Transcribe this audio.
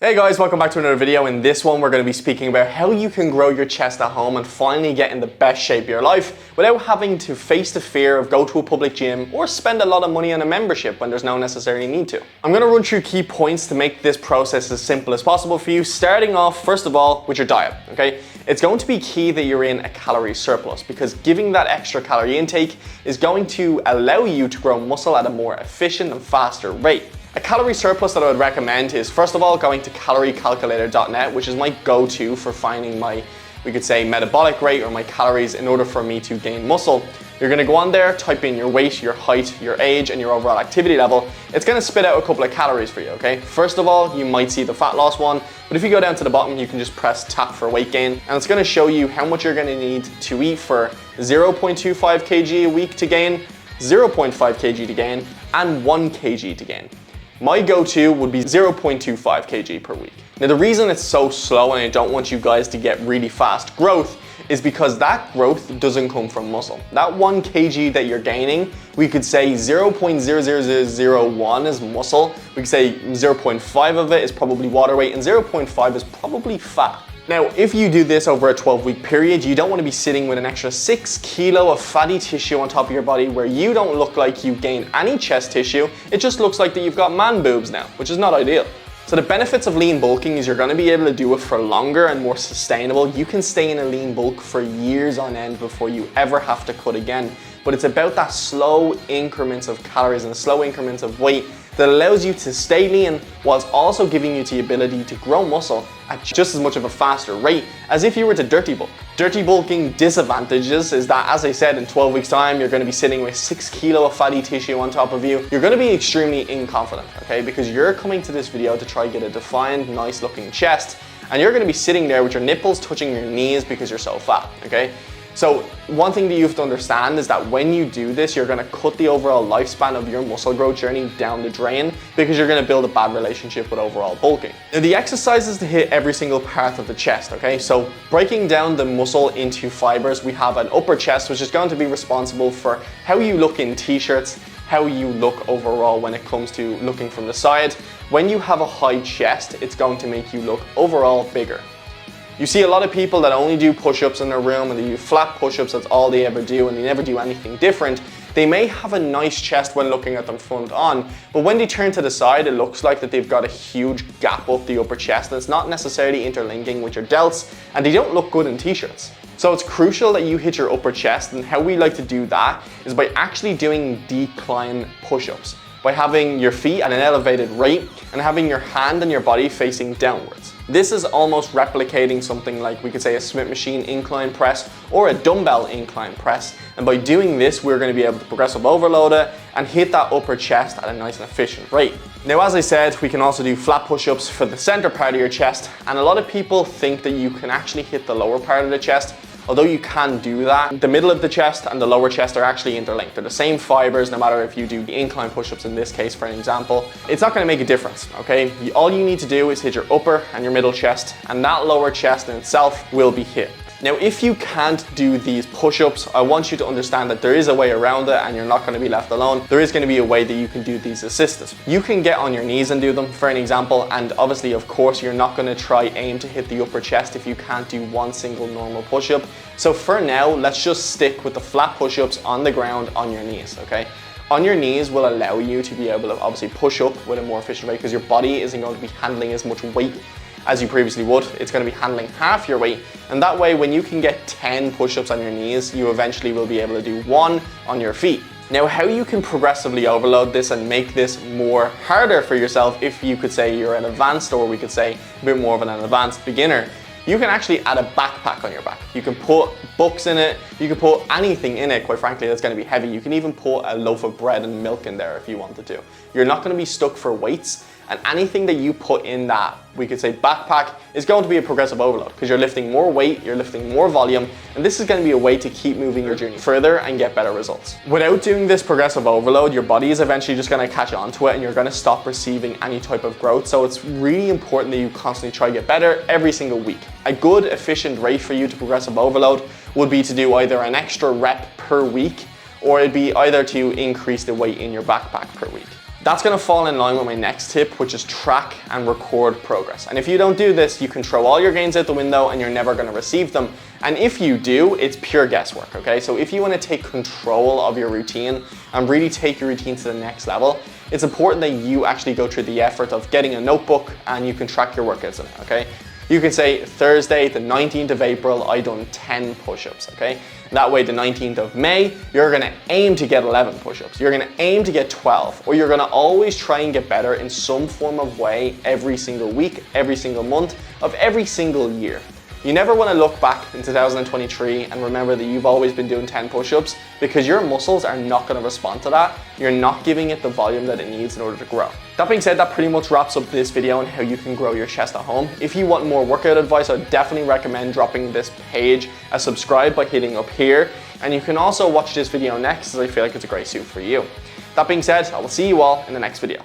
Hey guys, welcome back to another video. In this one, we're going to be speaking about how you can grow your chest at home and finally get in the best shape of your life without having to face the fear of go to a public gym or spend a lot of money on a membership when there's no necessary need to. I'm going to run through key points to make this process as simple as possible for you, starting off first of all with your diet, okay? It's going to be key that you're in a calorie surplus because giving that extra calorie intake is going to allow you to grow muscle at a more efficient and faster rate. A calorie surplus that I would recommend is first of all going to caloriecalculator.net, which is my go-to for finding my, we could say, metabolic rate or my calories in order for me to gain muscle. You're gonna go on there, type in your weight, your height, your age, and your overall activity level. It's gonna spit out a couple of calories for you, okay? First of all, you might see the fat loss one, but if you go down to the bottom, you can just press tap for weight gain, and it's gonna show you how much you're gonna need to eat for 0.25 kg a week to gain, 0.5 kg to gain, and 1 kg to gain. My go-to would be 0.25 kg per week. Now the reason it's so slow and I don't want you guys to get really fast growth is because that growth doesn't come from muscle. That 1 kg that you're gaining, we could say 0.00001 is muscle, we could say 0.5 of it is probably water weight, and 0.5 is probably fat. Now, if you do this over a 12-week period, you don't want to be sitting with an extra 6 kilo of fatty tissue on top of your body where you don't look like you gained any chest tissue. It just looks like that you've got man boobs now, which is not ideal. So the benefits of lean bulking is you're going to be able to do it for longer and more sustainable. You can stay in a lean bulk for years on end before you ever have to cut again. But it's about that slow increments of calories and slow increments of weight that allows you to stay lean whilst also giving you the ability to grow muscle at just as much of a faster rate as if you were to dirty bulk. Dirty bulking disadvantages is that, as I said, in 12 weeks time, you're going to be sitting with 6 kilo of fatty tissue on top of you. You're going to be extremely inconfident, okay? Because you're coming to this video to try to get a defined, nice looking chest, and you're going to be sitting there with your nipples touching your knees because you're so fat, okay? So one thing that you have to understand is that when you do this, you're going to cut the overall lifespan of your muscle growth journey down the drain because you're going to build a bad relationship with overall bulking. Now the exercise is to hit every single part of the chest, okay? So breaking down the muscle into fibers, we have an upper chest, which is going to be responsible for how you look in t-shirts, how you look overall when it comes to looking from the side. When you have a high chest, it's going to make you look overall bigger. You see a lot of people that only do push-ups in their room and they do flat push-ups, that's all they ever do, and they never do anything different. They may have a nice chest when looking at them front on, but when they turn to the side, it looks like that they've got a huge gap up the upper chest and it's not necessarily interlinking with your delts, and they don't look good in t-shirts. So it's crucial that you hit your upper chest, and how we like to do that is by actually doing decline push-ups, by having your feet at an elevated rate and having your hand and your body facing downwards. This is almost replicating something like, we could say, a Smith machine incline press or a dumbbell incline press. And by doing this, we're going to be able to progressive overload it and hit that upper chest at a nice and efficient rate. Now, as I said, we can also do flat push-ups for the center part of your chest. And a lot of people think that you can actually hit the lower part of the chest. Although you can do that, the middle of the chest and the lower chest are actually interlinked. They're the same fibers, no matter if you do the incline push-ups in this case, for an example. It's not gonna make a difference, okay? All you need to do is hit your upper and your middle chest, and that lower chest in itself will be hit. Now, if you can't do these push-ups, I want you to understand that there is a way around it and you're not going to be left alone. There is going to be a way that you can do these assisteds. You can get on your knees and do them, for an example, and obviously, of course, you're not going to aim to hit the upper chest if you can't do one single normal push-up. So for now, let's just stick with the flat push-ups on the ground on your knees, okay? On your knees will allow you to be able to obviously push up with a more efficient rate because your body isn't going to be handling as much weight as you previously would. It's going to be handling half your weight, and that way when you can get 10 push-ups on your knees, you eventually will be able to do 1 on your feet. Now, how you can progressively overload this and make this more harder for yourself, if you could say you're an advanced, or we could say a bit more of an advanced beginner, you can actually add a backpack on your back. You can put books in it, you can put anything in it, quite frankly, that's going to be heavy. You can even put a loaf of bread and milk in there if you wanted to. You're not going to be stuck for weights, and anything that you put in that, we could say, backpack is going to be a progressive overload because you're lifting more weight, you're lifting more volume, and this is going to be a way to keep moving your journey further and get better results. Without doing this progressive overload, your body is eventually just going to catch on to it and you're going to stop receiving any type of growth. So it's really important that you constantly try to get better every single week. A good efficient rate for you to progressive overload would be to do either an extra rep per week, or it'd be either to increase the weight in your backpack per week. That's gonna fall in line with my next tip, which is track and record progress. And if you don't do this, you can throw all your gains out the window and you're never gonna receive them. And if you do, it's pure guesswork, okay? So if you wanna take control of your routine and really take your routine to the next level, it's important that you actually go through the effort of getting a notebook and you can track your workouts in it, okay? You can say Thursday, the 19th of April, I done 10 push-ups, okay? That way, the 19th of May, you're gonna aim to get 11 push-ups. You're gonna aim to get 12, or you're gonna always try and get better in some form of way every single week, every single month of every single year. You never wanna look back in 2023 and remember that you've always been doing 10 push-ups, because your muscles are not gonna respond to that. You're not giving it the volume that it needs in order to grow. That being said, that pretty much wraps up this video on how you can grow your chest at home. If you want more workout advice, I would definitely recommend dropping this page a subscribe by hitting up here. And you can also watch this video next, as I feel like it's a great suit for you. That being said, I will see you all in the next video.